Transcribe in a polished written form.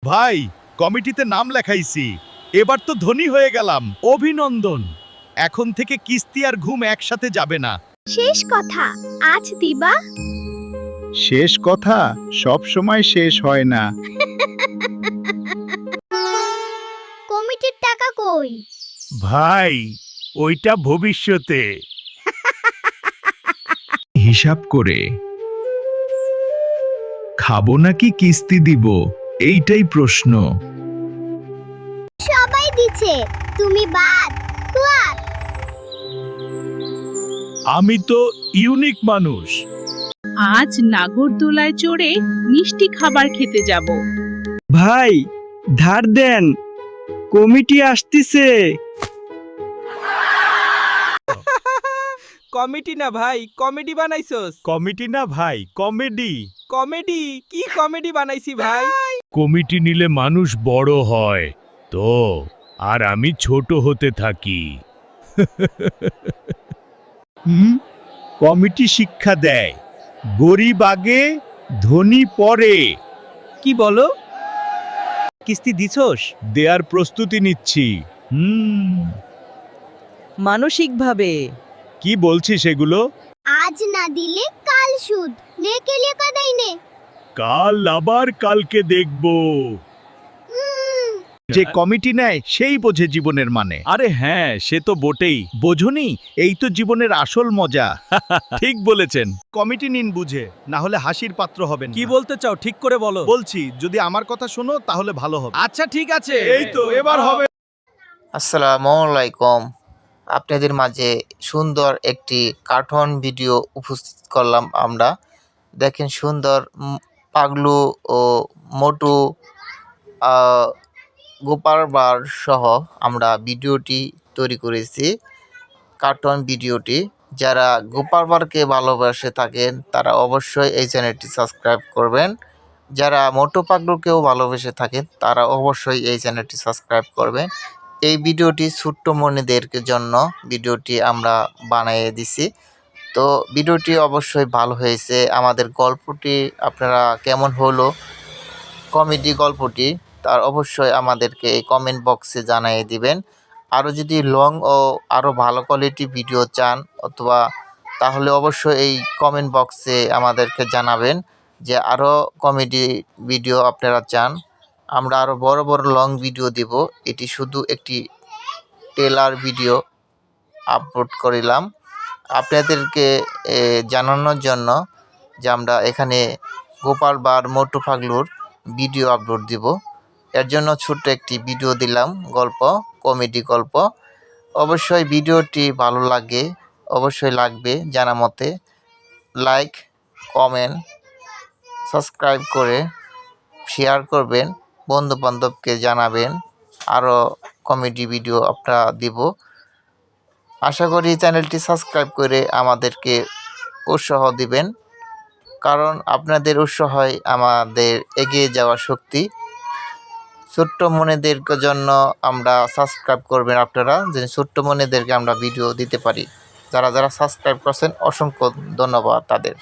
ভাই, কমিটিতে নাম লেখাইছি। এবার তো ধনী হয়ে গেলাম। অভিনন্দন। এখন থেকে কিস্তি আর ঘুম একসাথে যাবে না। শেষ কথা আজ দিবা। শেষ কথা সব সময় শেষ হয় না। কমিটির টাকা কই? ভাই, ওইটা ভবিষ্যতে। হিসাব করে খাবো নাকি কিস্তি দিব, এইটাই প্রশ্ন। সবাই দিছে, তুমি বাদ। বাদ। আমি তো ইউনিক মানুষ। আজ নাগরদোলায় চড়ে মিষ্টি খাবার খেতে যাব। ভাই ধার দেন, কমিটি আসতিছে। কমিটি না ভাই, কমেডি বানাইছস। কমিটি না ভাই, কমেডি। কমেডি? কি কমেডি বানাইছি ভাই? কমিটি নিলে মানুষ বড় হয় তো, আর আমি ছোট হতে থাকি। কমিটি শিক্ষা দেয়, গরিব আগে, ধনী পরে। কি বলো? কিস্তি দিছস? দেয়ার প্রস্তুতি নিচ্ছি। মানসিকভাবে। কি বলছিস এগুলো? আজ না দিলে কাল সুদ। লেকে লেকা দেয়নে। কাল আবার কালকে দেখব। যে কমিটি নেয় সেই বোঝে জীবনের মানে। আরে হ্যাঁ, সে তো বটেই। বোঝনি, এই তো জীবনের আসল মজা। ঠিক বলেছেন। কমিটি নিন বুঝে, না হলে হাসির পাত্র হবেন। কি বলতে চাও ঠিক করে বলো। বলছি, যদি আমার কথা শোনো তাহলে ভালো হবে। আচ্ছা ঠিক আছে। এই তো এবার হবে। আসসালামু আলাইকুম। আপনাদের মাঝে সুন্দর একটি কার্টুন ভিডিও উপস্থিত করলাম আমরা। দেখেন সুন্দর পাগলু ও মোটু গোপাল বার সহ আমরা ভিডিওটি তৈরি করেছি। কার্টুন ভিডিওটি যারা গোপাল বারকে ভালোবাসে থাকেন তারা অবশ্যই এই চ্যানেলটি সাবস্ক্রাইব করবেন। যারা মোটু পাগলুকেও ভালোবেসে থাকেন তারা অবশ্যই এই চ্যানেলটি সাবস্ক্রাইব করবেন। এই ভিডিওটি ছোট্ট মনিদের জন্য ভিডিওটি আমরা বানিয়ে দিছি। তো ভিডিওটি অবশ্যই ভালো হয়েছে। আমাদের গল্পটি আপনারা কেমন হলো, কমেডি গল্পটি, তার অবশ্যই আমাদেরকে এই কমেন্ট বক্সে জানিয়ে দিবেন। আরও যদি লং ও আরও ভালো কোয়ালিটি ভিডিও চান অথবা তাহলে অবশ্যই এই কমেন্ট বক্সে আমাদেরকে জানাবেন যে আরও কমেডি ভিডিও আপনারা চান। আমরা আরও বড় বড় লং ভিডিও দেব। এটি শুধু একটি ট্রেলার ভিডিও আপলোড করিলাম আপনাদেরকে জানানোর জন্য যে আমরা এখানে গোপাল বার মোটু পাগলুর ভিডিও আপলোড দিব। এর জন্য ছোট্ট একটি ভিডিও দিলাম, গল্প, কমেডি গল্প। অবশ্যই ভিডিওটি ভালো লাগবে জানা মতে। লাইক, কমেন্ট, সাবস্ক্রাইব করে শেয়ার করবেন, বন্ধুবান্ধবকে জানাবেন। আরও কমেডি ভিডিও আপনারা দিব। আশা করি চ্যানেলটি সাবস্ক্রাইব করে আমাদেরকে উৎসাহ দিবেন, কারণ আপনাদের উৎসাহই আমাদের এগিয়ে যাওয়ার শক্তি। ছোট্ট মনেদের জন্য আমরা সাবস্ক্রাইব করবেন আপনারা, যে ছোট্ট মনেদেরকে আমরা ভিডিও দিতে পারি। যারা যারা সাবস্ক্রাইব করছেন অসংখ্য ধন্যবাদ তাদের।